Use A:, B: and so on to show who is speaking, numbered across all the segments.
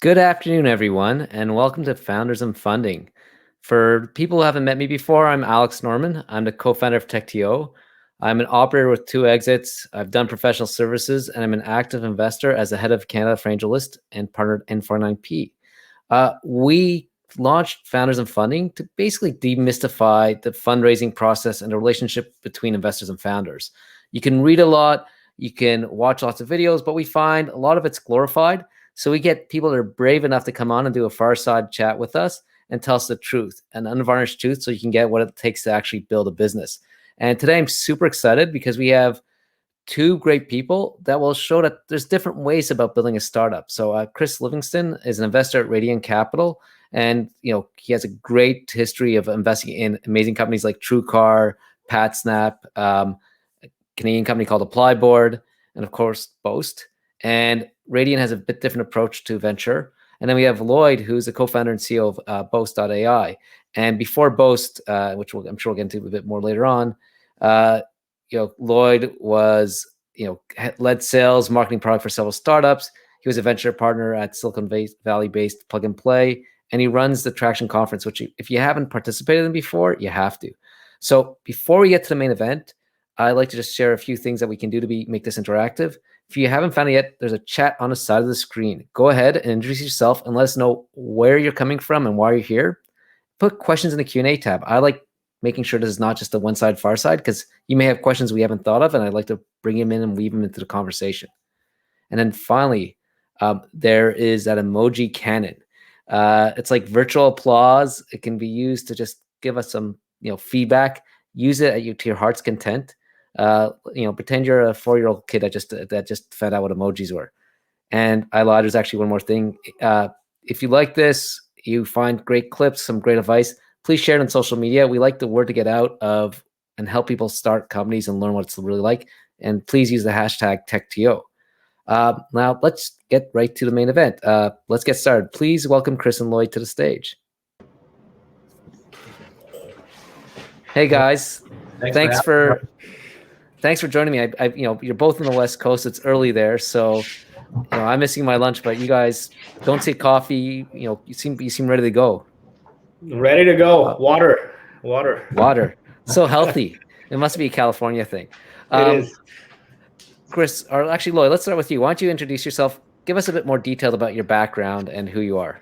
A: Good afternoon, everyone, and welcome to Founders and Funding. For people who haven't met me before, I'm Alex Norman. I'm the co-founder of TechTO. I'm an operator with 2 exits. I've done professional services, and I'm an active investor as the head of Canada for AngelList and partnered in 49P. We launched Founders and Funding to basically demystify the fundraising process and the relationship between investors and founders. You can read a lot, you can watch lots of videos, but we find a lot of it's glorified. So we get people that are brave enough to come on and do a fireside chat with us and tell us the truth, an unvarnished truth, so you can get what it takes to actually build a business. And today I'm super excited because we have 2 great people that will show that there's different ways about building a startup. So Chris Livingston is an investor at Radian Capital, and he has a great history of investing in amazing companies like TrueCar, PatSnap, a Canadian company called Applyboard, and of course Boast. And Radian has a bit different approach to venture. And then we have Lloyd, who's the co-founder and CEO of Boast.AI. And before Boast, which I'm sure we'll get into a bit more later on, Lloyd was, led sales, marketing product for several startups. He was a venture partner at Silicon Valley-based Plug and Play, and he runs the Traction Conference, which if you haven't participated in before, you have to. So before we get to the main event, I'd like to just share a few things that we can do to make this interactive. If you haven't found it yet, there's a chat on the side of the screen. Go ahead and introduce yourself and let us know where you're coming from and why you're here. Put questions in the Q&A tab. I like making sure this is not just a one-side, far side, because you may have questions we haven't thought of, and I'd like to bring them in and weave them into the conversation. And then finally, there is that emoji cannon. It's like virtual applause. It can be used to just give us some feedback. Use it to your heart's content. Pretend you're a 4-year-old kid that just found out what emojis were. And I lied. There's actually one more thing. If you like this, you find great clips, some great advice, please share it on social media. We like the word to get out of and help people start companies and learn what it's really like. And please use the hashtag TechTO. Now let's get right to the main event. Let's get started. Please welcome Chris and Lloyd to the stage. Hey guys, thanks for joining me. You're both on the West Coast. It's early there, so I'm missing my lunch. But you guys don't say coffee. You seem ready to go.
B: Ready to go. Water.
A: So healthy. It must be a California thing.
B: It is.
A: Chris, or actually Lloyd, let's start with you. Why don't you introduce yourself? Give us a bit more detail about your background and who you are.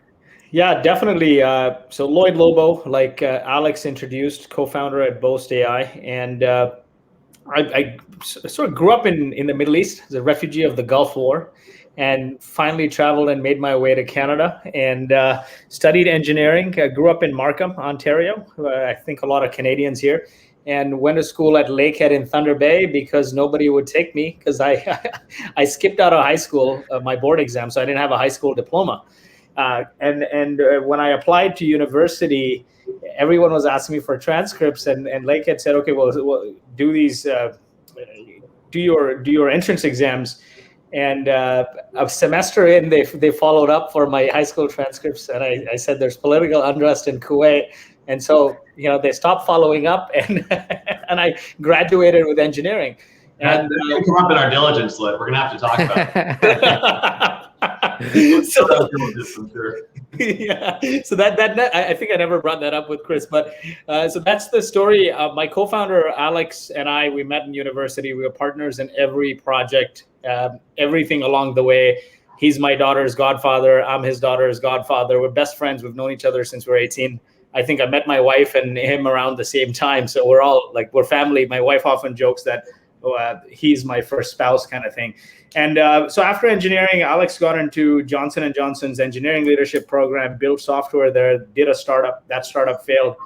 B: Yeah, definitely. So Lloyed Lobo, like Alex introduced, co-founder at Boast.AI, and I sort of grew up in the Middle East as a refugee of the Gulf War, and finally traveled and made my way to Canada and studied engineering. I grew up in Markham, Ontario. I think a lot of Canadians here, and went to school at Lakehead in Thunder Bay because nobody would take me because I skipped out of high school, my board exam, so I didn't have a high school diploma. And when I applied to university, everyone was asking me for transcripts, and Lakehead said, okay, well do these, do your entrance exams. And a semester in, they followed up for my high school transcripts, and I said there's political unrest in Kuwait, and so they stopped following up, and and I graduated with engineering.
C: And that didn't come up in our diligence list. We're gonna have to talk about it.
B: Yeah, so that I think I never brought that up with Chris, but so that's the story. My co-founder Alex and we met in university. We were partners in every project, everything along the way. He's my daughter's godfather. I'm his daughter's godfather. We're best friends. We've known each other since we're 18. I think I met my wife and him around the same time. So we're family. My wife often jokes that he's my first spouse kind of thing. And so after engineering, Alex got into Johnson & Johnson's engineering leadership program, built software there, did a startup. That startup failed,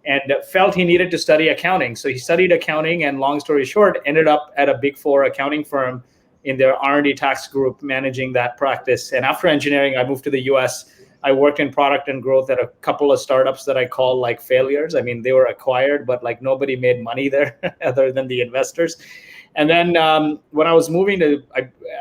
B: and felt he needed to study accounting. So he studied accounting, and long story short, ended up at a Big 4 accounting firm in their R&D tax group, managing that practice. And after engineering, I moved to the US. I worked in product and growth at a couple of startups that I call like failures. I mean, they were acquired, but like nobody made money there other than the investors. And then when I was moving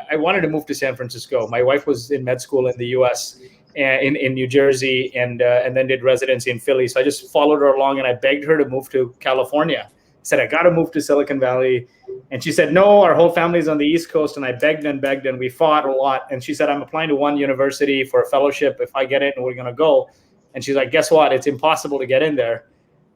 B: I wanted to move to San Francisco. My wife was in med school in the US, in New Jersey, and then did residency in Philly. So I just followed her along, and I begged her to move to California. said, I got to move to Silicon Valley. And she said, no, our whole family's on the East Coast. And I begged and we fought a lot. And she said, I'm applying to one university for a fellowship. If I get it, and we're going to go. And she's like, guess what? It's impossible to get in there.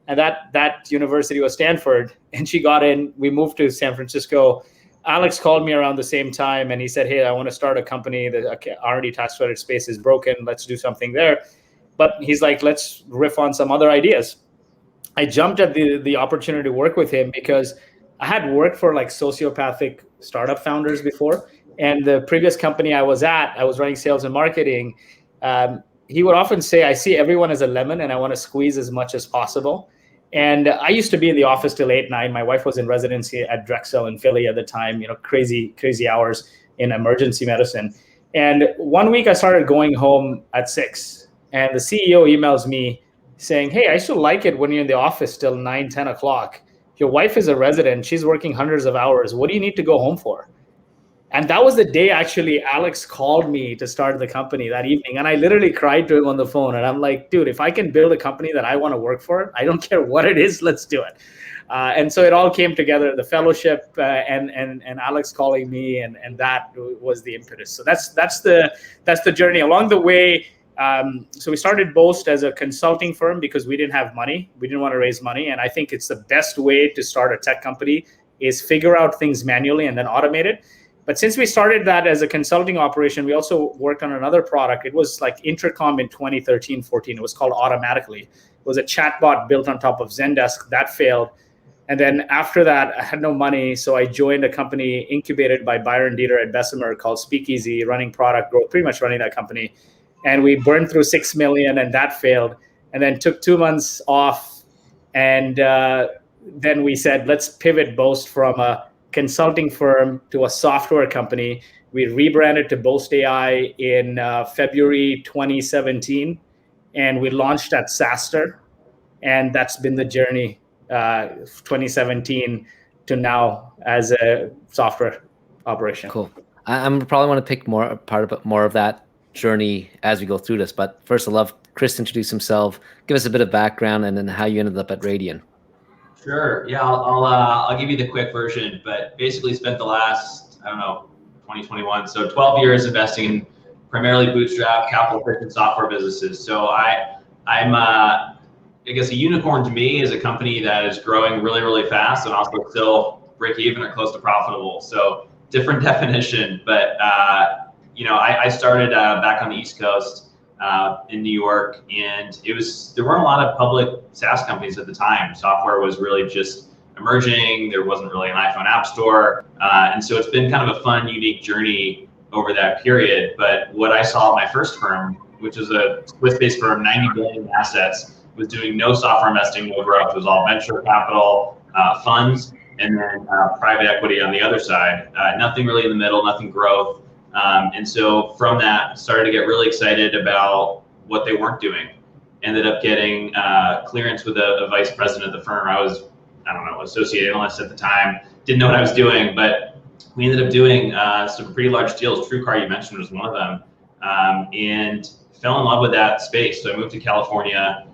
B: And that university was Stanford. And she got in. We moved to San Francisco. Alex called me around the same time. And he said, hey, I want to start a company. The R&D tax credit space is broken. Let's do something there. But he's like, let's riff on some other ideas. I jumped at the opportunity to work with him because I had worked for like sociopathic startup founders before. And the previous company I was at, I was running sales and marketing. He would often say, I see everyone as a lemon and I want to squeeze as much as possible. And I used to be in the office till 8, 9. My wife was in residency at Drexel in Philly at the time, crazy hours in emergency medicine. And one week I started going home at 6. And the CEO emails me saying, hey, I still like it when you're in the office till 9, 10 o'clock. Your wife is a resident. She's working hundreds of hours. What do you need to go home for? And that was the day actually Alex called me to start the company that evening. And I literally cried to him on the phone. And I'm like, dude, if I can build a company that I want to work for, I don't care what it is, let's do it. And so it all came together, the fellowship and Alex calling me, and that was the impetus. So that's the journey. Along the way, so we started Boast as a consulting firm because we didn't have money. We didn't want to raise money. And I think it's the best way to start a tech company is figure out things manually and then automate it. But since we started that as a consulting operation, we also worked on another product. It was like Intercom in 2013, 14. It was called Automatically. It was a chatbot built on top of Zendesk. That failed. And then after that, I had no money. So I joined a company incubated by Byron Dieter at Bessemer called Speakeasy, running product growth, pretty much running that company. And we burned through 6 million and that failed. And then took 2 months off. And then we said, let's pivot Boast from a consulting firm to a software company. We rebranded to Boast.AI in February 2017. And we launched at SaaStr. And that's been the journey, 2017 to now as a software operation.
A: Cool. I'm probably want to pick more of that journey as we go through this. But first, I'd love Chris to introduce himself, give us a bit of background, and then how you ended up at Radian.
C: Sure. Yeah, I'll give you the quick version, but basically spent the last, 2021, so 12 years investing in primarily Bootstrap, capital efficient software businesses. So I'm I guess a unicorn to me is a company that is growing really, really fast and also still break even or close to profitable. So different definition, but I started back on the East Coast in New York, and there weren't a lot of public SaaS companies at the time. Software was really just emerging. There wasn't really an iPhone app store. And so it's been kind of a fun, unique journey over that period. But what I saw at my first firm, which is a Swiss-based firm, 90 billion in assets, was doing no software investing, no growth. It was all venture capital, funds, and then private equity on the other side. Nothing really in the middle, nothing growth. And so from that, started to get really excited about what they weren't doing. Ended up getting clearance with a vice president of the firm. I was, associate analyst at the time. Didn't know what I was doing, but we ended up doing some pretty large deals. TrueCar, you mentioned, was one of them, and fell in love with that space. So I moved to California,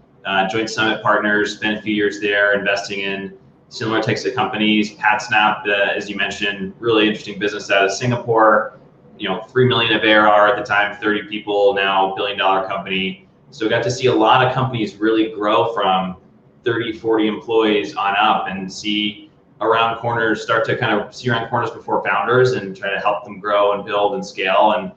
C: joined Summit Partners, spent a few years there investing in similar types of companies. PatSnap, as you mentioned, really interesting business out of Singapore. 3 million of ARR at the time, 30 people, now $1 billion company. So got to see a lot of companies really grow from 30, 40 employees on up and see around corners, start to kind of see around corners before founders and try to help them grow and build and scale and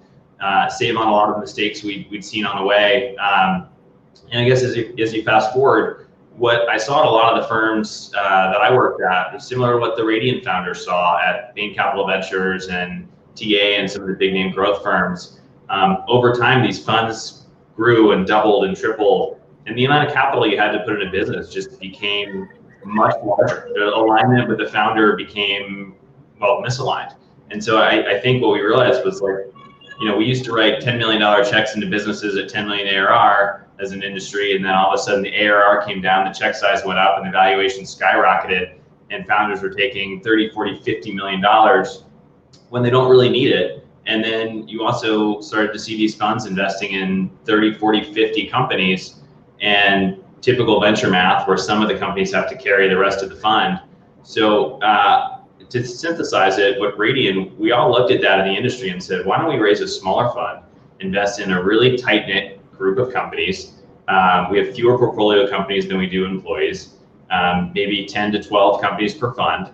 C: save on a lot of mistakes we'd seen on the way. And I guess as you fast forward, what I saw at a lot of the firms that I worked at is similar to what the Radian founders saw at Bain Capital Ventures and TA and some of the big name growth firms. Over time, these funds grew and doubled and tripled, and the amount of capital you had to put in a business just became much larger. The alignment with the founder became, misaligned. And so I think what we realized was we used to write $10 million checks into businesses at 10 million ARR as an industry, and then all of a sudden the ARR came down, the check size went up, and the valuation skyrocketed, and founders were taking 30, 40, $50 million when they don't really need it. And then you also started to see these funds investing in 30, 40, 50 companies, and typical venture math where some of the companies have to carry the rest of the fund. So to synthesize it, what Radian, we all looked at that in the industry and said, why don't we raise a smaller fund, invest in a really tight-knit group of companies. We have fewer portfolio companies than we do employees, maybe 10 to 12 companies per fund.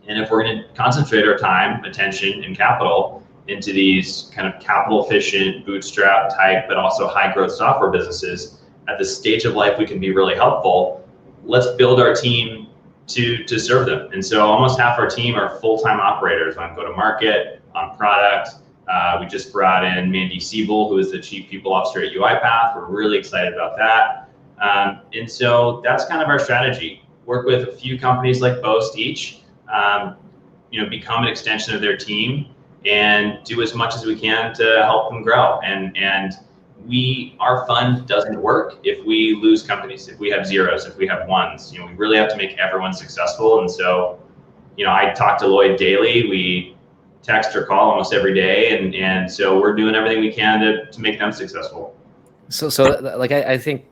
C: And if we're going to concentrate our time, attention, and capital into these kind of capital efficient, bootstrap type, but also high growth software businesses, at the stage of life we can be really helpful, let's build our team to serve them. And so almost half our team are full-time operators on go-to-market, on product. We just brought in Mandy Siebel, who is the Chief People Officer at UiPath. We're really excited about that. And so that's kind of our strategy. Work with a few companies like Boast each, become an extension of their team and do as much as we can to help them grow. And our fund doesn't work if we lose companies, if we have zeros, if we have ones. We really have to make everyone successful. And so, I talk to Lloyd daily. We text or call almost every day, and so we're doing everything we can to make them successful.
A: I think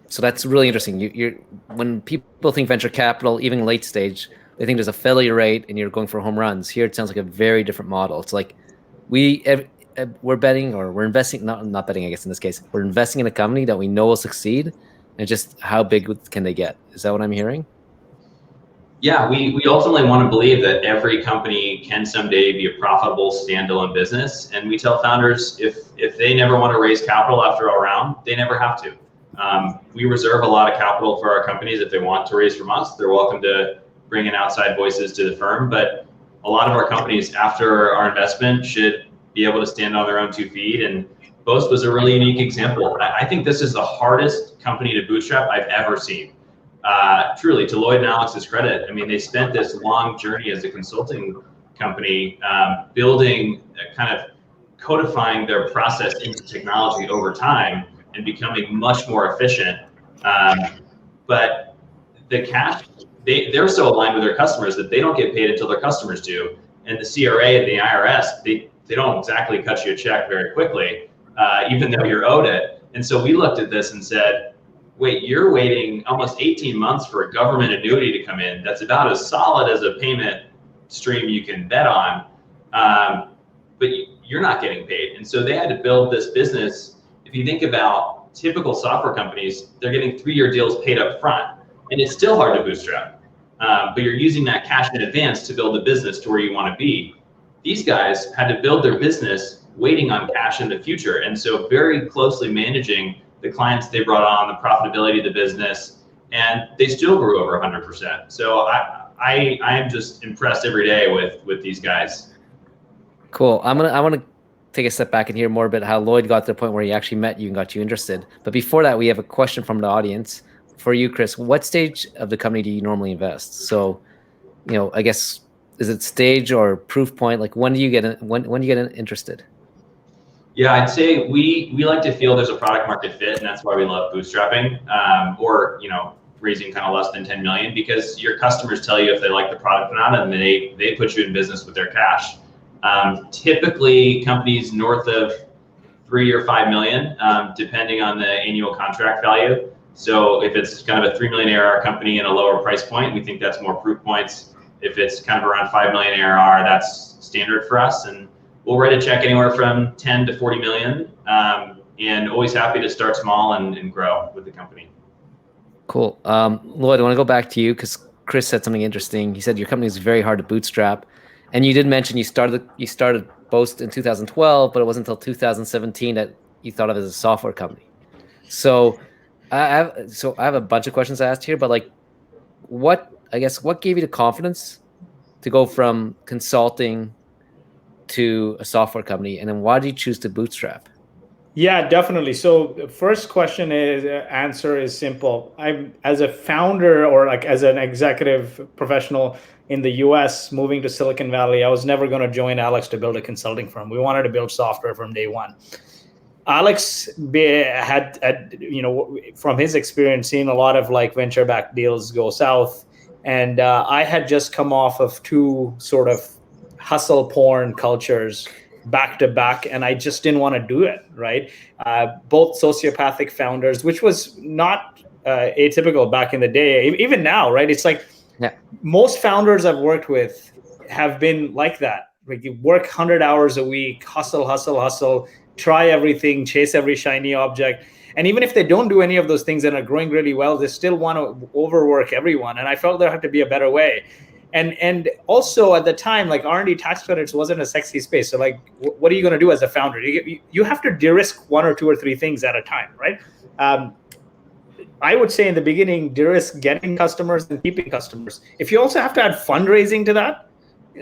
A: so that's really interesting. You're when people think venture capital, even late stage, they think there's a failure rate and you're going for home runs. Here it sounds like a very different model. It's like we're betting, or we're investing, not betting, I guess in this case, we're investing in a company that we know will succeed, and just how big can they get? Is that what I'm hearing?
C: Yeah, we ultimately want to believe that every company can someday be a profitable standalone business. And we tell founders, if they never want to raise capital after a round, they never have to. We reserve a lot of capital for our companies. If they want to raise from us, they're welcome to bring in outside voices to the firm. But a lot of our companies, after our investment, should be able to stand on their own 2 feet. And Boast was a really unique example. I think this is the hardest company to bootstrap I've ever seen. Truly, to Lloyd and Alex's credit, I mean, they spent this long journey as a consulting company, building, kind of codifying their process into technology over time and becoming much more efficient. But the cash, they're so aligned with their customers that they don't get paid until their customers do. And the CRA and the IRS, they don't exactly cut you a check very quickly, even though you're owed it. And so we looked at this and said, wait, you're waiting almost 18 months for a government annuity to come in. That's about as solid as a payment stream you can bet on, but you're not getting paid. And so they had to build this business. If you think about typical software companies, they're getting 3-year deals paid up front, and it's still hard to bootstrap. But you're using that cash in advance to build a business to where you want to be. These guys had to build their business waiting on cash in the future, and so very closely managing the clients they brought on, the profitability of the business, and they still grew over 100%. So I am just impressed every day with these guys.
A: Cool. I want to take a step back and hear more about how Lloyd got to the point where he actually met you and got you interested. But before that, we have a question from the audience for you, Chris. What stage of the company do you normally invest? So, I guess, is it stage or proof point? Like, when do you get interested?
C: Yeah, I'd say we like to feel there's a product market fit, and that's why we love bootstrapping, or raising kind of less than 10 million, because your customers tell you if they like the product or not, and they put you in business with their cash. Typically, companies north of 3 or 5 million, depending on the annual contract value. So if it's kind of a 3 million ARR company and a lower price point, we think that's more proof points. If it's kind of around 5 million ARR, that's standard for us. And we'll write a check anywhere from 10 to 40 million, and always happy to start small and grow with the company.
A: Cool. Lloyd, I want to go back to you because Chris said something interesting. He said your company is very hard to bootstrap. And you did mention you started Boast in 2012, but it wasn't until 2017 that you thought of it as a software company. So I have a bunch of questions to ask here, but what gave you the confidence to go from consulting to a software company, and then why did you choose to bootstrap?
B: Yeah, definitely. So the first answer is simple. I'm, as a founder or as an executive professional in the US moving to Silicon Valley, I was never going to join Alex to build a consulting firm. We wanted to build software from day one. Alex had from his experience, seen a lot of venture-backed deals go south. And I had just come off of 2 sort of hustle porn cultures back to back, and I just didn't want to do it, right? Both sociopathic founders, which was not atypical back in the day. Even now, right? It's like
A: Yeah.
B: Most founders I've worked with have been like that. Like you work 100 hours a week, hustle, try everything, chase every shiny object. And even if they don't do any of those things and are growing really well, they still want to overwork everyone. And I felt there had to be a better way. And also at the time, like R&D tax credits wasn't a sexy space. So like, what are you going to do as a founder? You have to de-risk one or two or three things at a time, right? I would say in the beginning, de-risk getting customers and keeping customers. If you also have to add fundraising to that,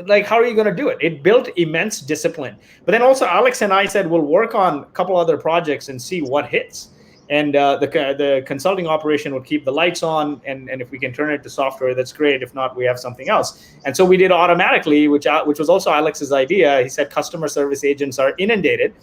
B: like how are you going to do it? It built immense discipline. But then also Alex and I said, we'll work on a couple other projects and see what hits. And the consulting operation would keep the lights on. And if we can turn it to software, that's great. If not, we have something else. And so we did automatically, which was also Alex's idea. He said customer service agents are inundated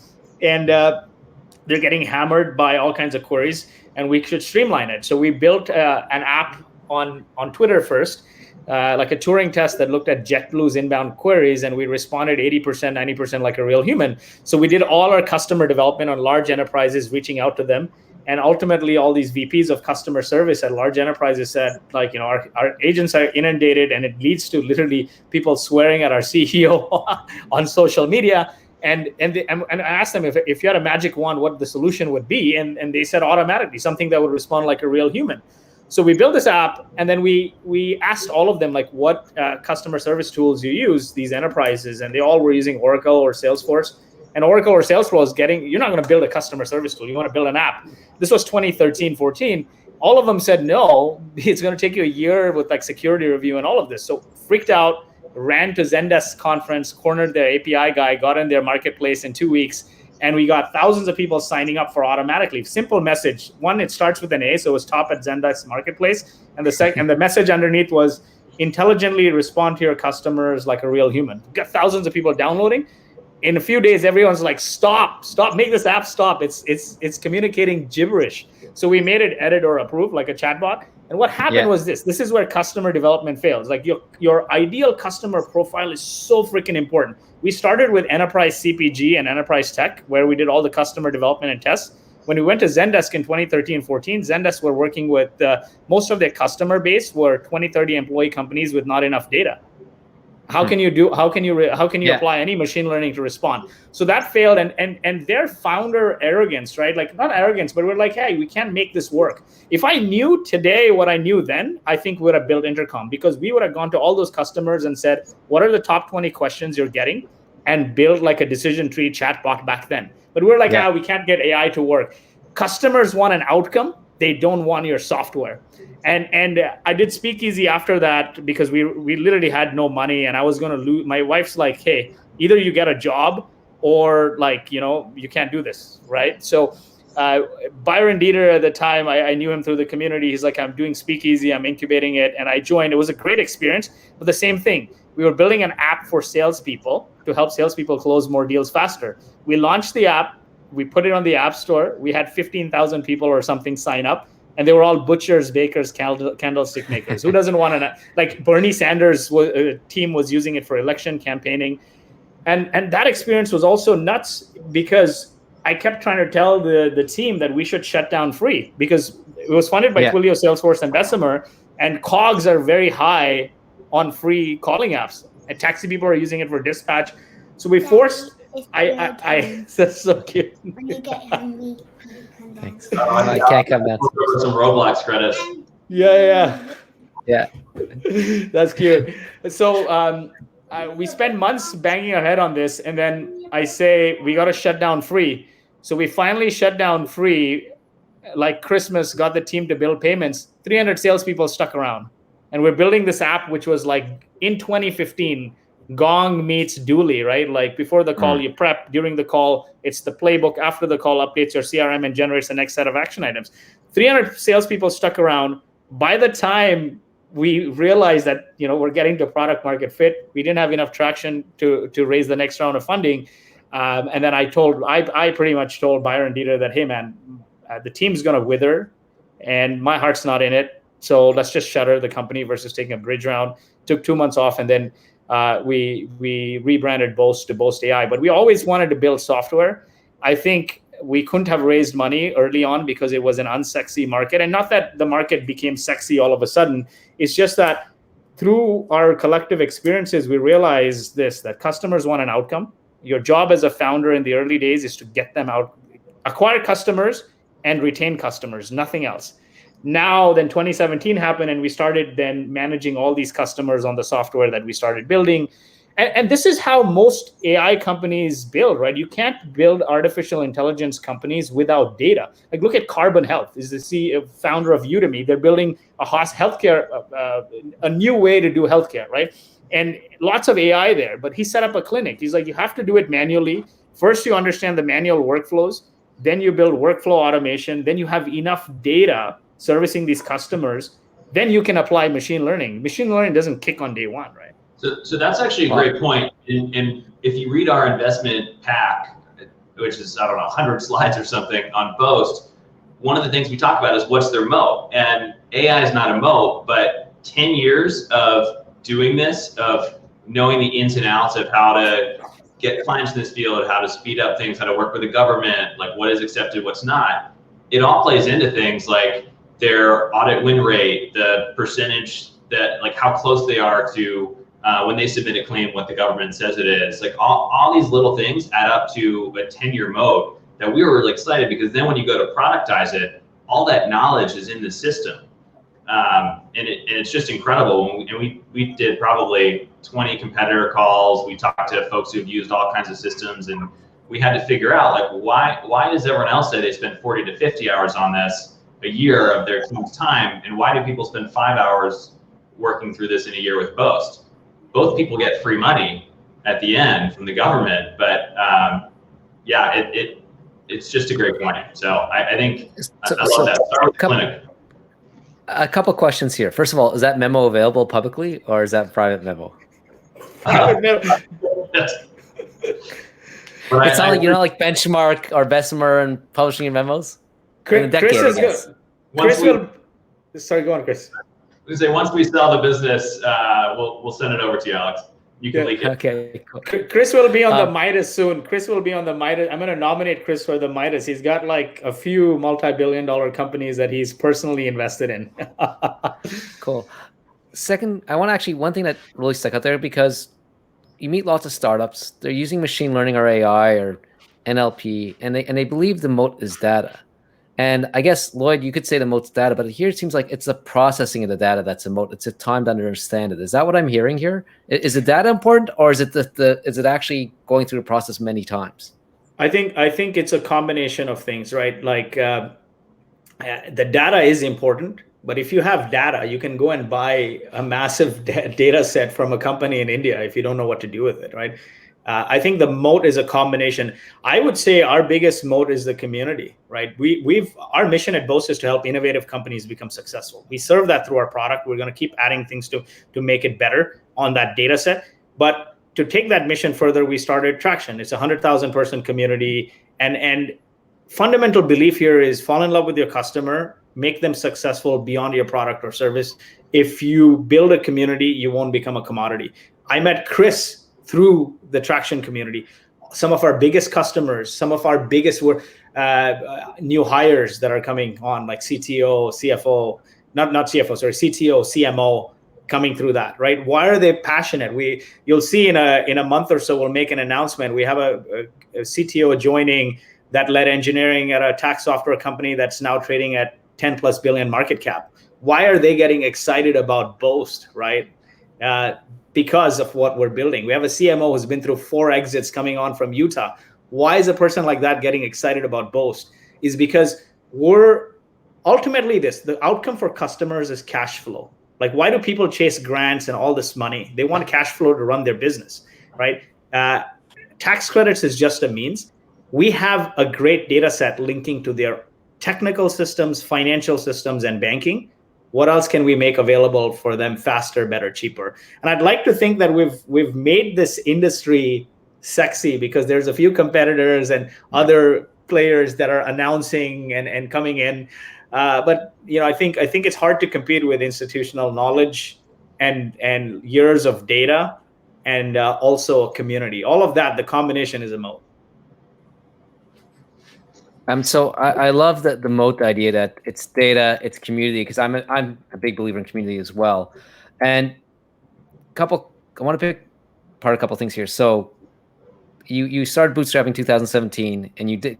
B: and they're getting hammered by all kinds of queries, and we should streamline it. So we built an app on Twitter first, like a Turing test that looked at JetBlue's inbound queries, and we responded 80%, 90% like a real human. So we did all our customer development on large enterprises, reaching out to them. And ultimately, all these VPs of customer service at large enterprises said, like, our agents are inundated, and it leads to literally people swearing at our CEO on social media. And I asked them if you had a magic wand, what the solution would be. And they said automatically, something that would respond like a real human. So we built this app, and then we asked all of them, like, what customer service tools you use, these enterprises, and they all were using Oracle or Salesforce. And Oracle or Salesforce you're not going to build a customer service tool. You want to build an app. This was 2013, 14. All of them said, no, it's going to take you a year with like security review and all of this. So freaked out, ran to Zendesk conference, cornered their API guy, got in their marketplace in 2 weeks. And we got thousands of people signing up for automatically. Simple message. One, it starts with an A, so it was top at Zendesk marketplace. And the message underneath was intelligently respond to your customers like a real human. We got thousands of people downloading. In a few days, everyone's like, stop, make this app stop. It's communicating gibberish. So we made it edit or approve like a chatbot. And what happened was this is where customer development fails. Like your ideal customer profile is so freaking important. We started with enterprise CPG and enterprise tech, where we did all the customer development and tests. When we went to Zendesk in 2013, 14, Zendesk were working with most of their customer base were 20, 30 employee companies with not enough data. How can you apply any machine learning to respond? So that failed, and their founder arrogance, right? Like not arrogance, but we're like, hey, we can't make this work. If I knew today what I knew then, I think we would have built Intercom, because we would have gone to all those customers and said, what are the top 20 questions you're getting, and build like a decision tree chatbot back then. But we're like, we can't get AI to work. Customers want an outcome. They don't want your software. And I did Speakeasy after that because we literally had no money, and I was going to lose. My wife's like, hey, either you get a job or like, you can't do this, right? So Byron Dieter at the time, I knew him through the community. He's like, I'm doing Speakeasy, I'm incubating it. And I joined. It was a great experience, but the same thing. We were building an app for salespeople to help salespeople close more deals faster. We launched the app. We put it on the App Store. We had 15,000 people or something sign up. And they were all butchers, bakers, candlestick makers. Who doesn't want to, like Bernie Sanders' team was using it for election campaigning. And that experience was also nuts because I kept trying to tell the team that we should shut down free, because it was funded by Twilio, Salesforce, and Bessemer. And COGS are very high on free calling apps. And taxi people are using it for dispatch. So we forced... that's so cute.
D: When you get hungry,
A: thanks. I can't come down.
C: Some Roblox credits.
B: Yeah. That's cute. So we spend months banging our head on this, and then I say we got to shut down free. So we finally shut down free, like Christmas, got the team to build payments. 300 salespeople stuck around, and we're building this app, which was like in 2015. Gong meets Dooley, right? Like before the call, you prep. During the call, it's the playbook. After the call, updates your CRM and generates the next set of action items. 300 salespeople stuck around. By the time we realized that we're getting to product market fit, we didn't have enough traction to raise the next round of funding. And then I pretty much told Byron Dieter that, hey man, the team's gonna wither, and my heart's not in it. So let's just shutter the company versus taking a bridge round. Took 2 months off, and then we rebranded Boast to Boast.AI. But we always wanted to build software. I think we couldn't have raised money early on because it was an unsexy market. And not that the market became sexy all of a sudden. It's just that through our collective experiences, we realized this, that customers want an outcome. Your job as a founder in the early days is to get them out, acquire customers and retain customers, nothing else. Now, then 2017 happened and we started then managing all these customers on the software that we started building. And this is how most AI companies build, right? You can't build artificial intelligence companies without data. Like look at Carbon Health, is the founder of Udemy. They're building a healthcare, a new way to do healthcare, right? And lots of AI there, but he set up a clinic. He's like, you have to do it manually. First, you understand the manual workflows, then you build workflow automation, then you have enough data servicing these customers, then you can apply machine learning. Machine learning doesn't kick on day one, right?
C: So that's actually a great point. And if you read our investment pack, which is, I don't know, 100 slides or something on Boast, one of the things we talk about is what's their moat. And AI is not a moat, but 10 years of doing this, of knowing the ins and outs of how to get clients in this field, how to speed up things, how to work with the government, like what is accepted, what's not, it all plays into things like their audit win rate, the percentage that, like how close they are to when they submit a claim, what the government says it is. Like all these little things add up to a 10-year moat that we were really excited, because then when you go to productize it, all that knowledge is in the system. And it's just incredible. And we did probably 20 competitor calls. We talked to folks who've used all kinds of systems, and we had to figure out, like, why does everyone else say they spend 40 to 50 hours on this a year of their team's time, and why do people spend 5 hours working through this in a year with Boast? Both people get free money at the end from the government, but yeah, it's just a great point. So I think I love that. Start with the clinic.
A: A couple questions here. First of all, is that memo available publicly, or is that private memo? It's not like, you know, like Benchmark or Bessemer and publishing your memos?
B: Chris is good. Sorry, go on, Chris.
C: We say once we sell the business, we'll send it over to you, Alex. You can leak it.
A: Okay. Cool.
B: Chris will be on the Midas soon. Chris will be on the Midas. I'm going to nominate Chris for the Midas. He's got like a few multi-billion-dollar companies that he's personally invested in.
A: Cool. Second, I want to actually, one thing that really stuck out there, because you meet lots of startups, they're using machine learning or AI or NLP, and they believe the moat is data. And I guess, Lloyd, you could say the moat's data, but here it seems like it's the processing of the data that's a moat. It's a time to understand it. Is that what I'm hearing here? Is the data important, or is it is it actually going through the process many times?
B: I think it's a combination of things, right? Like the data is important, but if you have data, you can go and buy a massive data set from a company in India if you don't know what to do with it, right? I think the moat is a combination. I would say our biggest moat is the community, right? Our mission at Boast is to help innovative companies become successful. We serve that through our product. We're going to keep adding things to make it better on that data set. But to take that mission further, we started Traction. It's a 100,000 person community. And fundamental belief here is fall in love with your customer, make them successful beyond your product or service. If you build a community, you won't become a commodity. I met Chris through the Traction community. Some of our biggest customers, some of our biggest new hires that are coming on, like CTO, CFO, not CFO, sorry, CTO, CMO, coming through that, right? Why are they passionate? You'll see in a month or so, we'll make an announcement. We have a CTO joining that led engineering at a tax software company that's now trading at 10+ billion market cap. Why are they getting excited about Boast, right? Because of what we're building. We have a CMO who's been through 4 exits coming on from Utah. Why is a person like that getting excited about Boast? Is because we're ultimately the outcome for customers is cash flow. Like, why do people chase grants and all this money? They want cash flow to run their business, right? Tax credits is just a means. We have a great data set linking to their technical systems, financial systems, and banking. What else can we make available for them faster, better, cheaper? And I'd like to think that we've made this industry sexy, because there's a few competitors and other players that are announcing and coming in. But I think it's hard to compete with institutional knowledge and years of data and also a community. All of that, the combination is a moat.
A: So I love the moat idea that it's data, it's community, because I'm a big believer in community as well. And I want to pick apart a couple things here. So you started bootstrapping 2017, and you didn't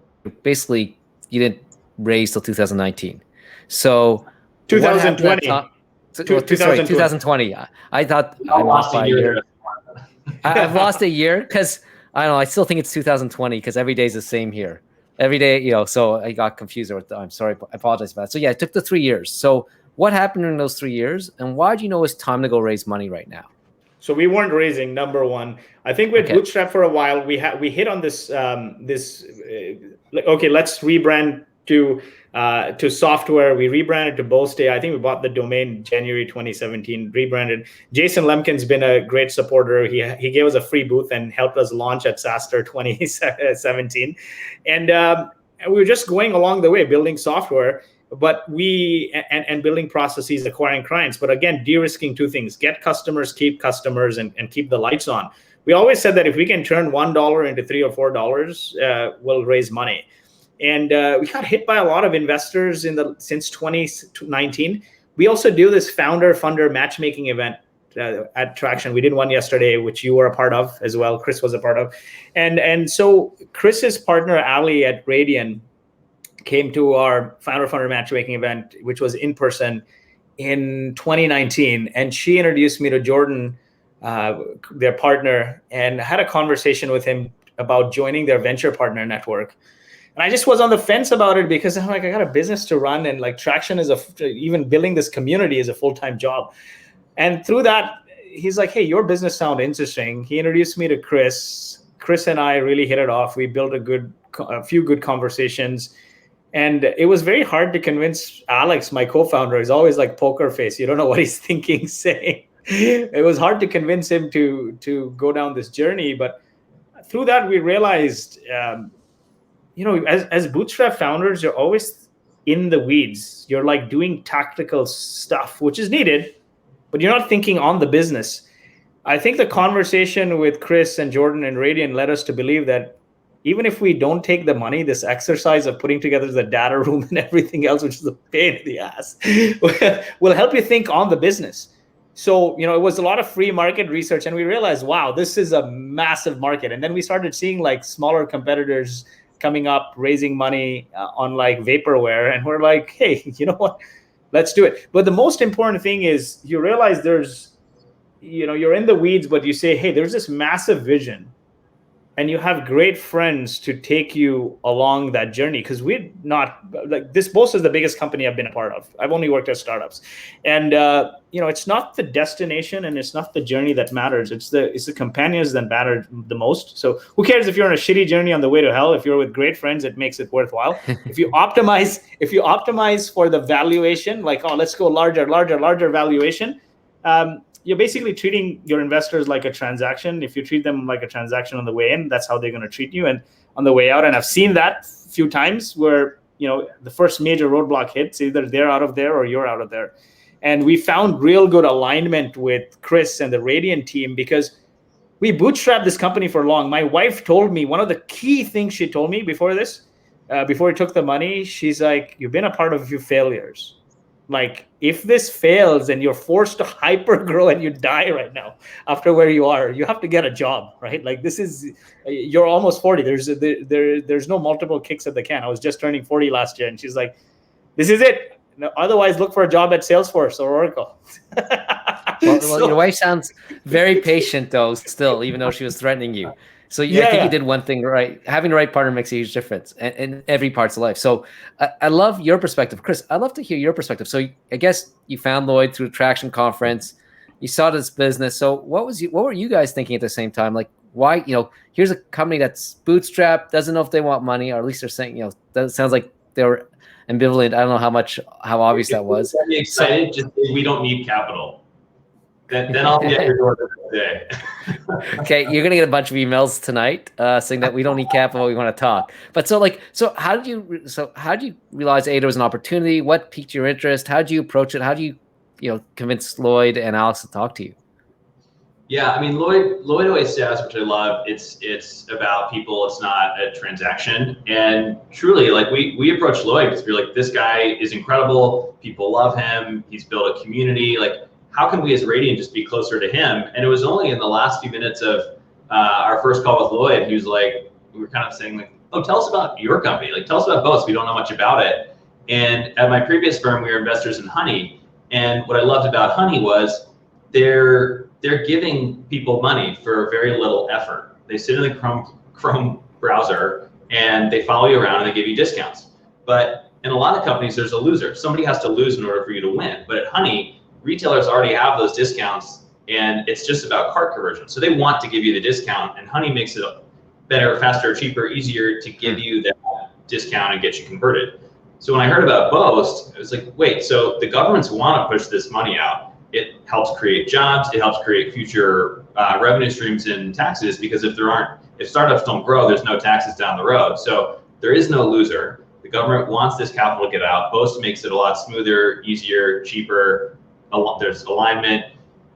A: raise till 2019. So what happened at that
B: 2020.
A: time? Sorry, 2020. I thought I'm off by a year. I've lost a year because I don't know. I still think it's 2020 because every day is the same here. Every day, so I got confused. I'm sorry. I apologize for that. So yeah, it took the 3 years. So what happened during those 3 years, and why do you know it's time to go raise money right now?
B: So we weren't raising, number one. I think we had Bootstrap for a while. We hit on this okay, let's rebrand to software. We rebranded to Boast.AI. I think we bought the domain January 2017, rebranded. Jason Lemkin's been a great supporter. He gave us a free booth and helped us launch at SaaStr 2017. And we were just going along the way, building software, but and building processes, acquiring clients. But again, de-risking two things: get customers, keep customers, and keep the lights on. We always said that if we can turn $1 into $3 or $4, we'll raise money. And we got hit by a lot of investors since 2019. We also do this founder-funder matchmaking event at Traction. We did one yesterday, which you were a part of as well. Chris was a part of. And so Chris's partner, Ali at Radian, came to our founder-funder matchmaking event, which was in person in 2019. And she introduced me to Jordan, their partner, and had a conversation with him about joining their venture partner network. And I just was on the fence about it because I'm like, I got a business to run, and like Traction even building this community is a full-time job. And through that, he's like, hey, your business sounds interesting. He introduced me to Chris. Chris and I really hit it off. We built a few good conversations. And it was very hard to convince Alex, my co-founder. He's always like poker face. You don't know what he's thinking, saying. It was hard to convince him to go down this journey. But through that, we realized, as Bootstrap founders, you're always in the weeds. You're like doing tactical stuff, which is needed, but you're not thinking on the business. I think the conversation with Chris and Jordan and Radian led us to believe that even if we don't take the money, this exercise of putting together the data room and everything else, which is a pain in the ass, will help you think on the business. So, it was a lot of free market research, and we realized, wow, this is a massive market. And then we started seeing like smaller competitors coming up, raising money on like vaporware. And we're like, hey, you know what? Let's do it. But the most important thing is you realize you're in the weeds, but you say, hey, there's this massive vision. And you have great friends to take you along that journey. Because we're not like this. Boast is the biggest company I've been a part of. I've only worked at startups, and it's not the destination and it's not the journey that matters. It's the companions that matter the most. So who cares if you're on a shitty journey on the way to hell? If you're with great friends, it makes it worthwhile. If you optimize for the valuation, like let's go larger valuation. You're basically treating your investors like a transaction. If you treat them like a transaction on the way in, that's how they're going to treat you, and on the way out. And I've seen that a few times where, the first major roadblock hits, either they're out of there or you're out of there. And we found real good alignment with Chris and the Radian team because we bootstrapped this company for long. My wife told me, one of the key things she told me before we took the money, she's like, you've been a part of a few failures. Like, if this fails and you're forced to hyper grow and you die right now after where you are, you have to get a job, right? Like, you're almost 40. There's no multiple kicks at the can. I was just turning 40 last year, and she's like, this is it. Otherwise, look for a job at Salesforce or Oracle.
A: Well, your wife sounds very patient, though, still, even though she was threatening you. So I think you did one thing right. Having the right partner makes a huge difference in every part of life. So I love your perspective. Chris, I'd love to hear your perspective. So I guess you found Lloyd through Traction Conference. You saw this business. So what were you guys thinking at the same time? Like, why, here's a company that's bootstrapped, doesn't know if they want money, or at least they're saying, that sounds like they were ambivalent. I don't know how obvious that was.
C: Be excited, just say we don't need capital. Then I'll be at your door today.
A: Okay, you're gonna get a bunch of emails tonight saying that we don't need capital, we want to talk. But so how did you realize there was an opportunity? What piqued your interest? How did you approach it? How do you convince Lloyd and Alex to talk to you?
C: Yeah, I mean, Lloyd always says, which I love, it's about people, it's not a transaction. And truly, like we approached Lloyd because we're like, this guy is incredible. People love him. He's built a community. Like, how can we as Radian just be closer to him? And it was only in the last few minutes of our first call with Lloyd, he was like, we were kind of saying like, oh, tell us about your company. Like, tell us about Boast. We don't know much about it. And at my previous firm, we were investors in Honey. And what I loved about Honey was they're giving people money for very little effort. They sit in the Chrome browser and they follow you around and they give you discounts. But in a lot of companies, there's a loser. Somebody has to lose in order for you to win. But at Honey, retailers already have those discounts and it's just about cart conversion. So they want to give you the discount, and Honey makes it better, faster, cheaper, easier to give you that discount and get you converted. So when I heard about Boast, I was like, wait, so the governments want to push this money out. It helps create jobs. It helps create future revenue streams and taxes, because if startups don't grow, there's no taxes down the road. So there is no loser. The government wants this capital to get out. Boast makes it a lot smoother, easier, cheaper. There's alignment,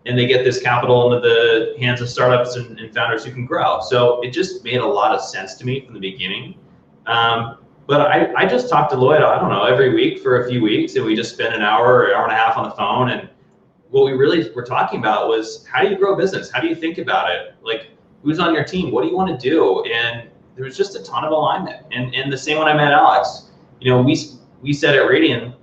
C: and they get this capital into the hands of startups and founders who can grow. So it just made a lot of sense to me from the beginning. But I just talked to Lloyd, I don't know, every week for a few weeks, and we just spent an hour or hour and a half on the phone. And what we really were talking about was, how do you grow a business? How do you think about it? Like, who's on your team? What do you want to do? And there was just a ton of alignment. And the same when I met Alex, we said at Radian,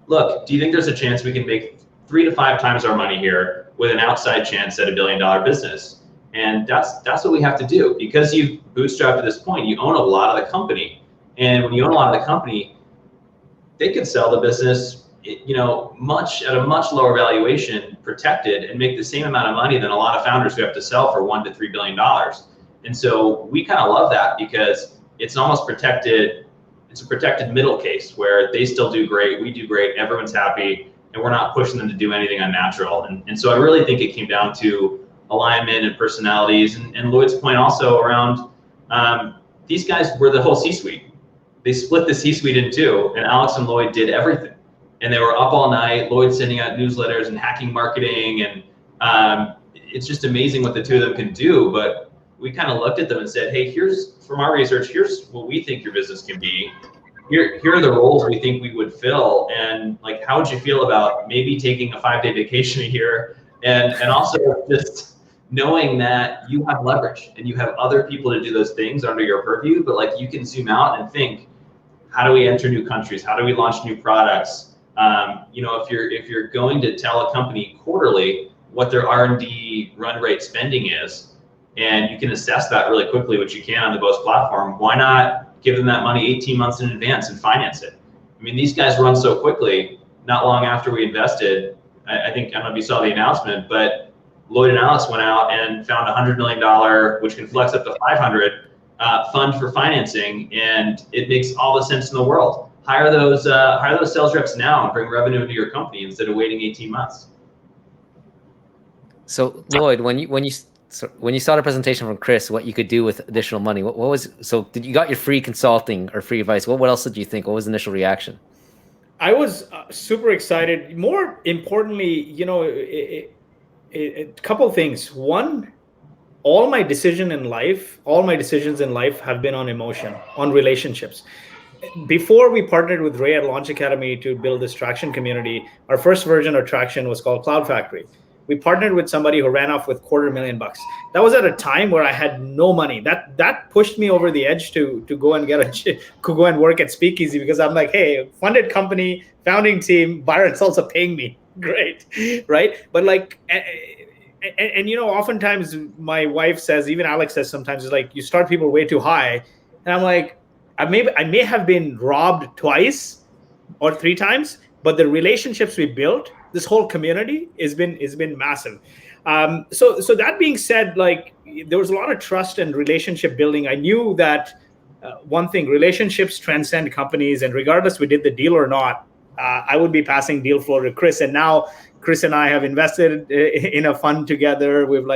C: look, do you think there's a chance we can make 3 to 5 times our money here with an outside chance at $1 billion business? And that's what we have to do, because you've bootstrapped to this point. You own a lot of the company. And when you own a lot of the company, they could sell the business, at a much lower valuation, protected, and make the same amount of money than a lot of founders who have to sell for $1 to $3 billion. And so we kind of love that, because it's almost protected. It's a protected middle case where they still do great, we do great, everyone's happy, and we're not pushing them to do anything unnatural. And so I really think it came down to alignment and personalities. And Lloyd's point also around, these guys were the whole C-suite. They split the C-suite in two, and Alex and Lloyd did everything. And they were up all night, Lloyd sending out newsletters and hacking marketing. And it's just amazing what the two of them can do. But we kind of looked at them and said, hey, from our research, here's what we think your business can be. Here are the roles we think we would fill. And like, how would you feel about maybe taking a 5-day vacation a year? And also just knowing that you have leverage and you have other people to do those things under your purview, but like, you can zoom out and think, how do we enter new countries? How do we launch new products? If you're going to tell a company quarterly what their R&D run rate spending is, and you can assess that really quickly, which you can on the Boast platform, why not give them that money 18 months in advance and finance it? I mean, these guys run so quickly. Not long after we invested, I don't know if you saw the announcement, but Lloyd and Alex went out and found $100 million, which can flex up to 500, fund for financing, and it makes all the sense in the world. Hire those sales reps now and bring revenue into your company instead of waiting 18 months.
A: So Lloyd, when you saw the presentation from Chris, what you could do with additional money, what was, so did you got your free consulting or free advice? What else did you think? What was the initial reaction?
B: I was super excited. More importantly, a couple of things. One, all my decisions in life have been on emotion, on relationships. Before we partnered with Ray at Launch Academy to build this Traction community, our first version of Traction was called Cloud Factory. We partnered with somebody who ran off with $250,000. That was at a time where I had no money. That pushed me over the edge to go and work at Speakeasy, because I'm like, hey, funded company, founding team, buyer and sellers are paying me. Great, right? But like, and oftentimes my wife says, even Alex says sometimes, it's like, you start people way too high. And I'm like, I may have been robbed twice or 3 times, but the relationships we built, this whole community has been massive. So that being said, like, there was a lot of trust and relationship building. I knew that one thing, relationships transcend companies, and regardless we did the deal or not, I would be passing deal flow to Chris. And now Chris and I have invested in a fund together. We've